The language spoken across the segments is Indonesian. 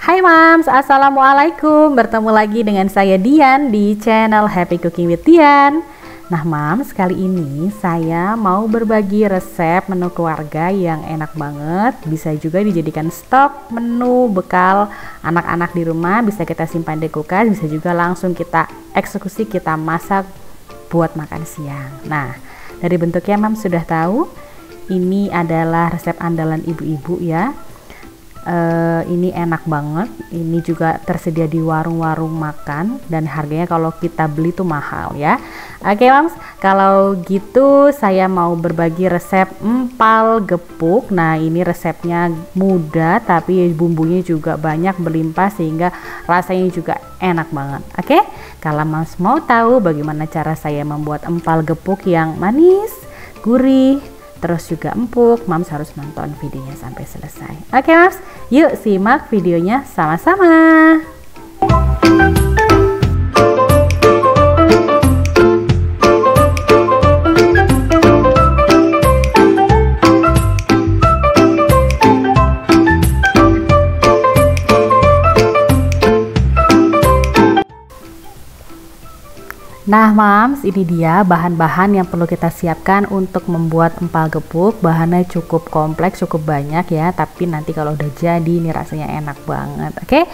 Hai Mams, Assalamualaikum. Bertemu lagi dengan saya Dian di channel Happy Cooking with Dian. Nah Mams, kali ini saya mau berbagi resep menu keluarga yang enak banget. Bisa juga dijadikan stok menu bekal anak-anak di rumah. Bisa kita simpan di kulkas, bisa juga langsung kita eksekusi, kita masak buat makan siang. Nah, dari bentuknya Mams sudah tahu. Ini adalah resep andalan ibu-ibu ya. Ini enak banget, ini juga tersedia di warung-warung makan dan harganya kalau kita beli tuh mahal ya. Oke Mams, kalau gitu saya mau berbagi resep empal gepuk. Nah ini resepnya mudah tapi bumbunya juga banyak berlimpah sehingga rasanya juga enak banget. Oke, kalau Mams mau tahu bagaimana cara saya membuat empal gepuk yang manis, gurih, terus juga empuk, Mams harus nonton videonya sampai selesai. Oke Mams, yuk simak videonya sama-sama. Nah Mams, ini dia bahan-bahan yang perlu kita siapkan untuk membuat empal gepuk. Bahannya cukup kompleks, cukup banyak ya, tapi nanti kalau udah jadi ini rasanya enak banget. Oke,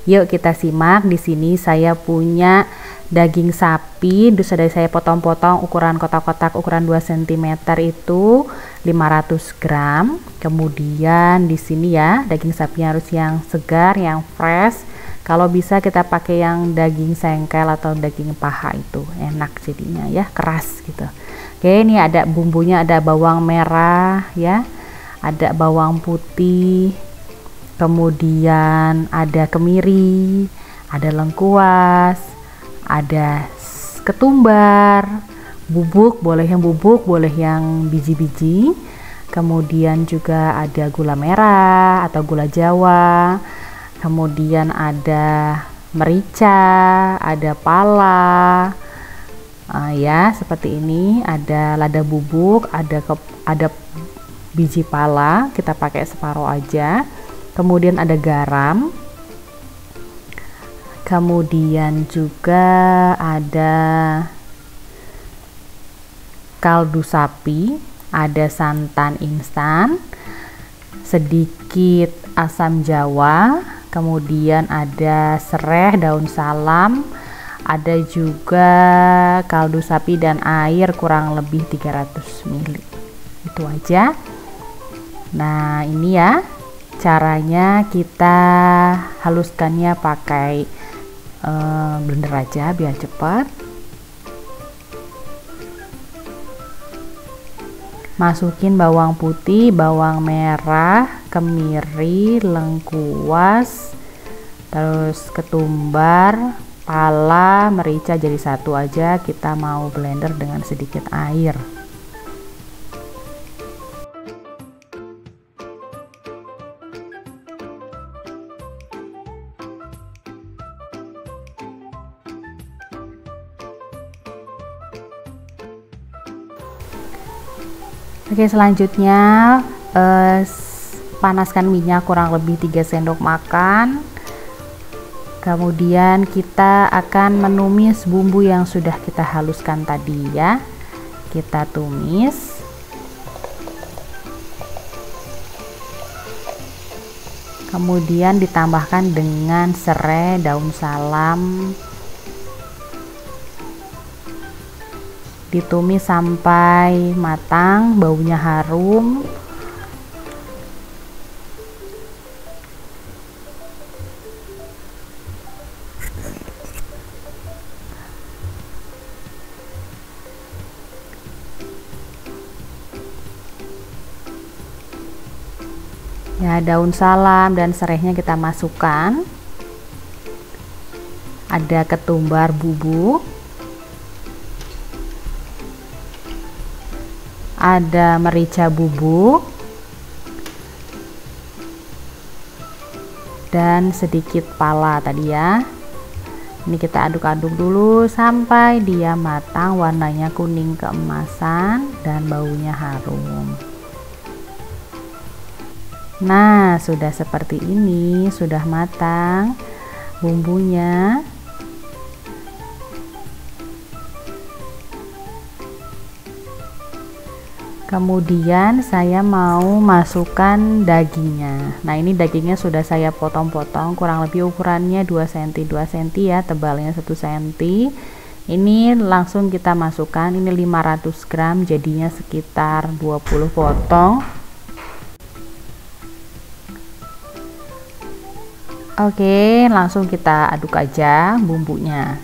yuk kita simak. Di sini saya punya daging sapi, sudah saya potong-potong ukuran kotak-kotak ukuran 2 cm itu 500 gram. Kemudian di sini ya, daging sapinya harus yang segar, yang fresh. Kalau bisa kita pakai yang daging sengkel atau daging paha, itu enak jadinya ya, keras gitu. Oke, ini ada bumbunya, ada bawang merah ya, ada bawang putih, kemudian ada kemiri, ada lengkuas, ada ketumbar, bubuk, boleh yang bubuk, boleh yang biji-biji. Kemudian juga ada gula merah atau gula Jawa. Kemudian ada merica, ada pala, ya seperti ini. Ada lada bubuk, ada biji pala, kita pakai separuh aja. Kemudian ada garam. Kemudian juga ada kaldu sapi, ada santan instan, sedikit asam jawa. Kemudian ada serai, daun salam, ada juga kaldu sapi dan air kurang lebih 300 ml. Itu aja. Nah ini ya caranya, kita haluskannya pakai blender aja biar cepat. Masukin bawang putih, bawang merah, kemiri, lengkuas, terus ketumbar, pala, merica jadi satu aja. Kita mau blender dengan sedikit air. Oke, selanjutnya panaskan minyak kurang lebih 3 sendok makan. Kemudian kita akan menumis bumbu yang sudah kita haluskan tadi ya. Kita tumis. Kemudian ditambahkan dengan serai, daun salam. Ditumis sampai matang, baunya harum. Ya, daun salam dan serainya kita masukkan. Ada ketumbar bubuk. Ada merica bubuk dan sedikit pala tadi ya. Ini kita aduk-aduk dulu sampai dia matang, warnanya kuning keemasan dan baunya harum. Nah, sudah seperti ini, sudah matang bumbunya. Kemudian saya mau masukkan dagingnya. Nah, ini dagingnya sudah saya potong-potong, kurang lebih ukurannya 2 cm 2 cm ya, tebalnya 1 cm. Ini langsung kita masukkan, ini 500 gram, jadinya sekitar 20 potong. Oke, langsung kita aduk aja bumbunya.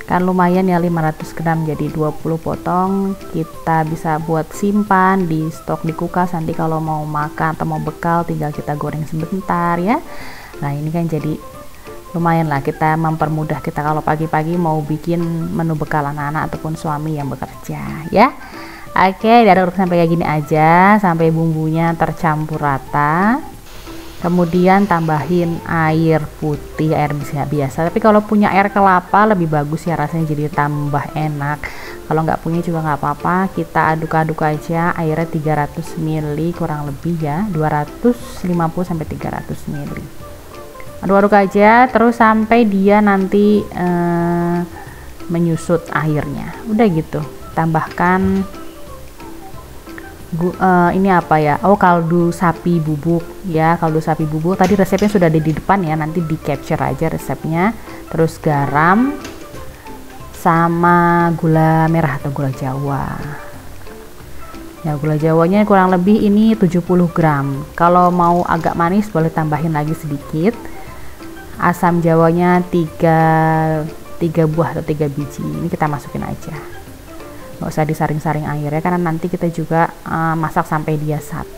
Kan lumayan ya, 500 gram jadi 20 potong, kita bisa buat simpan di stok di kulkas, nanti kalau mau makan atau mau bekal tinggal kita goreng sebentar ya. Nah, ini kan jadi lumayan lah, kita mempermudah kita kalau pagi-pagi mau bikin menu bekal anak-anak ataupun suami yang bekerja ya. Oke, diaduk sampai kayak gini aja, sampai bumbunya tercampur rata. Kemudian tambahin air putih, air biasa, tapi kalau punya air kelapa lebih bagus ya, rasanya jadi tambah enak. Kalau nggak punya juga nggak apa-apa, kita aduk-aduk aja. Airnya 300 ml kurang lebih ya, 250 sampai 300 ml. Aduk-aduk aja terus sampai dia nanti menyusut airnya. Udah gitu, tambahkan ini apa ya, kaldu sapi bubuk ya, kaldu sapi bubuk. Tadi resepnya sudah ada di depan ya, nanti di capture aja resepnya. Terus garam sama gula merah atau gula jawa ya, gula jawanya kurang lebih ini 70 gram. Kalau mau agak manis boleh tambahin lagi sedikit. Asam jawanya 3 buah atau 3 biji, ini kita masukin aja, nggak usah disaring-saring airnya karena nanti kita juga masak sampai dia sat.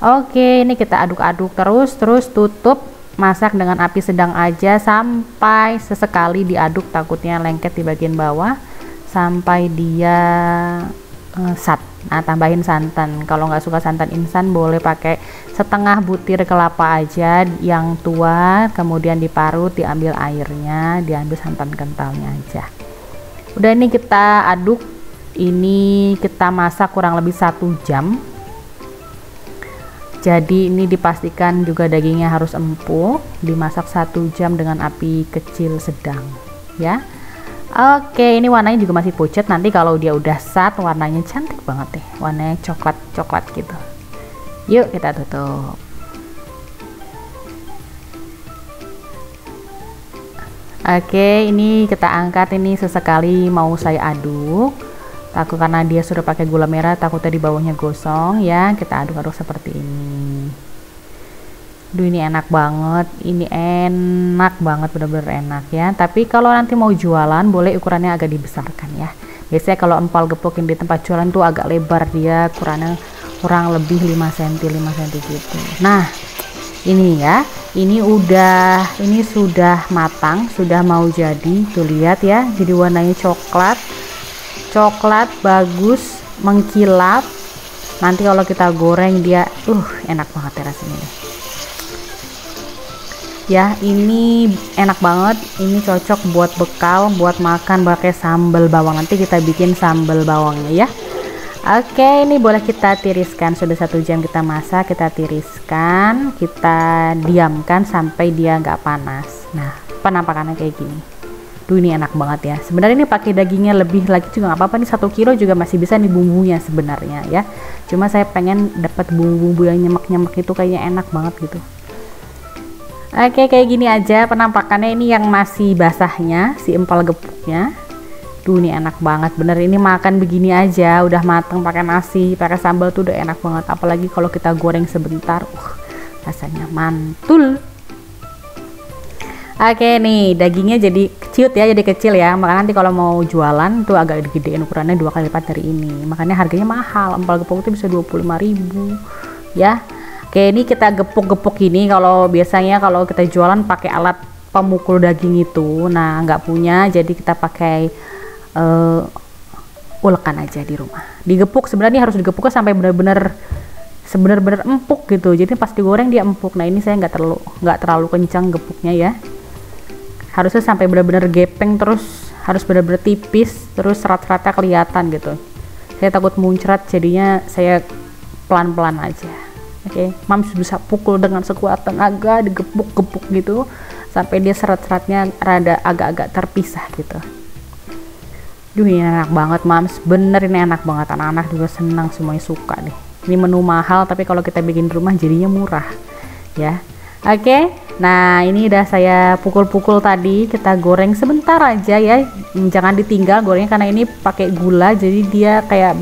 Oke, ini kita aduk-aduk terus tutup, masak dengan api sedang aja sampai sesekali diaduk, takutnya lengket di bagian bawah, sampai dia sat. Nah, tambahin santan, kalau nggak suka santan instan boleh pakai setengah butir kelapa aja yang tua, kemudian diparut, diambil airnya, diambil santan kentalnya aja. Udah, ini kita aduk. Ini kita masak kurang lebih 1 jam. Jadi ini dipastikan juga dagingnya harus empuk, dimasak 1 jam dengan api kecil sedang ya. Oke, ini warnanya juga masih pucat, nanti kalau dia udah sat warnanya cantik banget deh, warnanya coklat gitu. Yuk kita tutup. Oke, ini kita angkat, ini sesekali mau saya aduk. Takut karena dia sudah pakai gula merah, takutnya di bawahnya gosong ya, kita aduk-aduk seperti ini. Duh, ini enak banget, ini enak banget, bener-bener enak ya. Tapi kalau nanti mau jualan boleh ukurannya agak dibesarkan ya. Biasanya kalau empal gepuk yang di tempat jualan tuh agak lebar, dia ukurannya kurang lebih 5 cm gitu. Nah, ini ya, ini sudah matang, sudah mau jadi, tuh lihat ya, jadi warnanya coklat bagus, mengkilap. Nanti kalau kita goreng dia enak banget ya rasanya deh. Ya, ini enak banget, ini cocok buat bekal, buat makan pakai sambal bawang. Nanti kita bikin sambal bawangnya ya. Oke, ini boleh kita tiriskan, sudah 1 jam kita masak, kita tiriskan, kita diamkan sampai dia nggak panas. Nah, penampakannya kayak gini. Duh, ini enak banget ya. Sebenarnya ini pakai dagingnya lebih lagi juga nggak apa-apa, nih 1 kilo juga masih bisa nih bumbunya sebenarnya ya. Cuma saya pengen dapat bumbu-bumbu yang nyemek-nyemek itu, kayaknya enak banget gitu. Oke, kayak gini aja penampakannya, ini yang masih basahnya si empal gepuknya. Duh, ini enak banget bener, ini makan begini aja udah mateng pakai nasi, pakai sambal tuh udah enak banget. Apalagi kalau kita goreng sebentar, rasanya mantul. Oke, nih dagingnya jadi ciut ya, jadi kecil ya, makanya nanti kalau mau jualan tuh agak digedein, ukurannya 2 kali lipat dari ini, makanya harganya mahal. Empal gepuk itu bisa 25.000 ya. Oke, ini kita gepuk-gepuk ini, kalau biasanya kalau kita jualan pakai alat pemukul daging itu, nah nggak punya, jadi kita pakai ulekan aja di rumah. Digepuk, sebenarnya harus digepuk sampai benar-benar empuk gitu, jadi pas digoreng dia empuk. Nah, ini saya nggak terlalu kencang gepuknya ya, harusnya sampai benar-benar gepeng, terus harus benar-benar tipis, terus serat-seratnya kelihatan gitu. Saya takut muncrat, jadinya saya pelan-pelan aja. Oke, Mams bisa pukul dengan sekuat tenaga, digepuk-gepuk gitu sampai dia serat-seratnya rada agak-agak terpisah gitu. Duh, ini enak banget Mams, bener ini enak banget, anak-anak juga senang, semuanya suka deh. Ini menu mahal tapi kalau kita bikin di rumah jadinya murah ya. Oke, nah ini udah saya pukul-pukul tadi, kita goreng sebentar aja ya, jangan ditinggal gorengnya karena ini pakai gula jadi dia kayak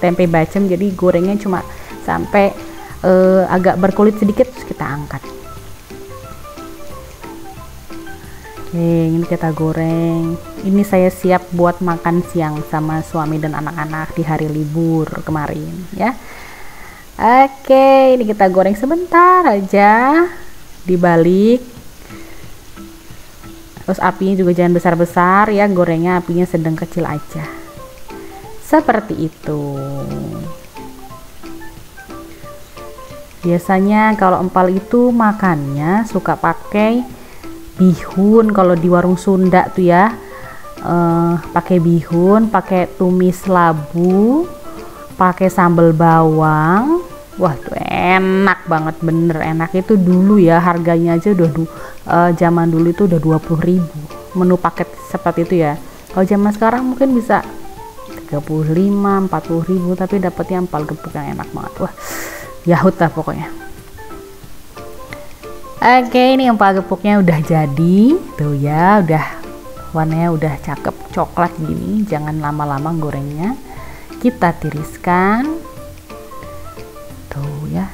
tempe bacem, jadi gorengnya cuma sampai agak berkulit sedikit terus kita angkat. Oke, ini kita goreng. Ini saya siap buat makan siang sama suami dan anak-anak di hari libur kemarin ya. Oke, ini kita goreng sebentar aja, dibalik. Terus apinya juga jangan besar-besar ya, gorengnya apinya sedang kecil aja. Seperti itu. Biasanya kalau empal itu makannya suka pakai bihun, kalau di warung Sunda tuh ya, pakai bihun, pakai tumis labu, pakai sambal bawang. Wah tuh enak banget, bener enak. Itu dulu ya harganya aja udah zaman dulu itu udah 20.000 menu paket seperti itu ya. Kalau zaman sekarang mungkin bisa 35-40.000 tapi dapetnya empal gepuk yang enak banget. Wah yahut lah pokoknya. Oke, ini empal gepuknya udah jadi tuh ya, udah warnanya udah cakep coklat gini. Jangan lama-lama gorengnya, kita tiriskan tuh ya.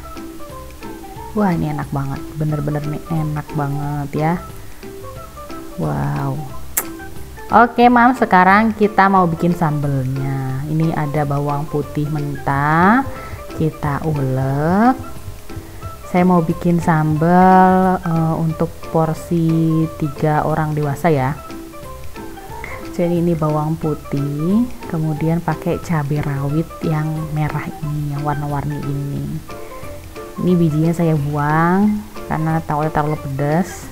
Wah ini enak banget, bener-bener nih enak banget ya. Wow. Oke Mam, sekarang kita mau bikin sambelnya. Ini ada bawang putih mentah, kita ulek. Saya mau bikin sambal untuk porsi 3 orang dewasa ya. Jadi ini bawang putih, kemudian pakai cabai rawit yang merah ini, yang warna-warni ini. Ini bijinya saya buang karena takutnya terlalu pedas.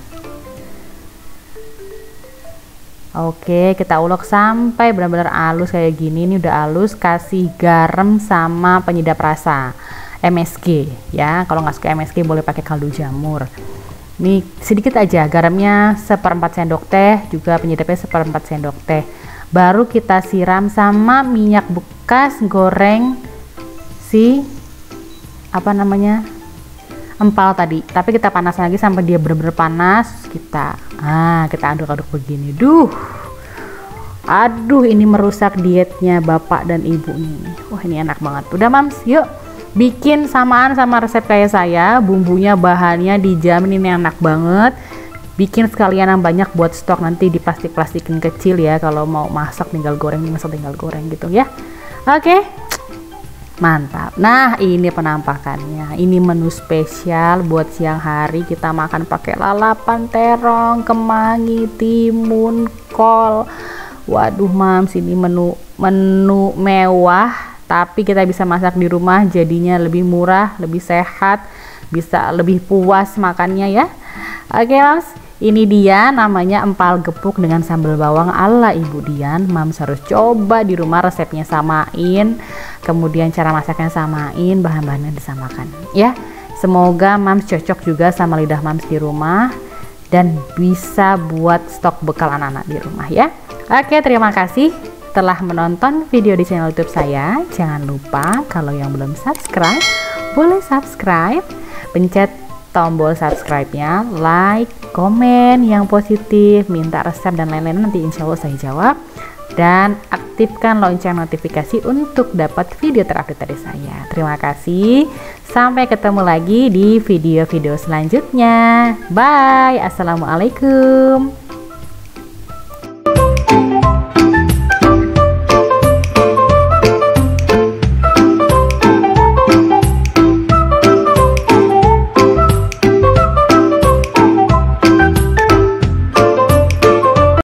Oke, kita ulek sampai benar-benar halus kayak gini. Ini udah halus, kasih garam sama penyedap rasa. MSG ya, kalau nggak suka MSG boleh pakai kaldu jamur. Ini sedikit aja, garamnya 1/4 sendok teh, juga penyedapnya 1/4 sendok teh. Baru kita siram sama minyak bekas goreng si empal tadi, tapi kita panas lagi sampai dia benar-benar panas. Kita aduk-aduk begini. Aduh ini merusak dietnya bapak dan ibu nih. Wah ini enak banget. Udah Mams, yuk bikin samaan sama resep kayak saya. Bumbunya, bahannya dijamin ini enak banget. Bikin sekalian yang banyak buat stok, nanti di plastik-plastikin kecil ya. Kalau mau masak tinggal goreng gitu ya. Oke, mantap. Nah ini penampakannya. Ini menu spesial buat siang hari. Kita makan pakai lalapan, terong, kemangi, timun, kol. Waduh Mams, ini menu mewah, tapi kita bisa masak di rumah, jadinya lebih murah, lebih sehat, bisa lebih puas makannya ya. Oke Mams, ini dia namanya empal gepuk dengan sambal bawang ala Ibu Dian. Mams harus coba di rumah, resepnya samain, kemudian cara masaknya samain, bahan-bahannya disamakan ya. Semoga Mams cocok juga sama lidah Mams di rumah dan bisa buat stok bekal anak-anak di rumah ya. Oke, terima kasih telah menonton video di channel YouTube saya. Jangan lupa kalau yang belum subscribe, boleh subscribe, pencet tombol subscribe-nya, like, komen yang positif, minta resep dan lain-lain, nanti insya Allah saya jawab. Dan aktifkan lonceng notifikasi untuk dapat video terupdate dari saya. Terima kasih, sampai ketemu lagi di video-video selanjutnya. Bye, assalamualaikum.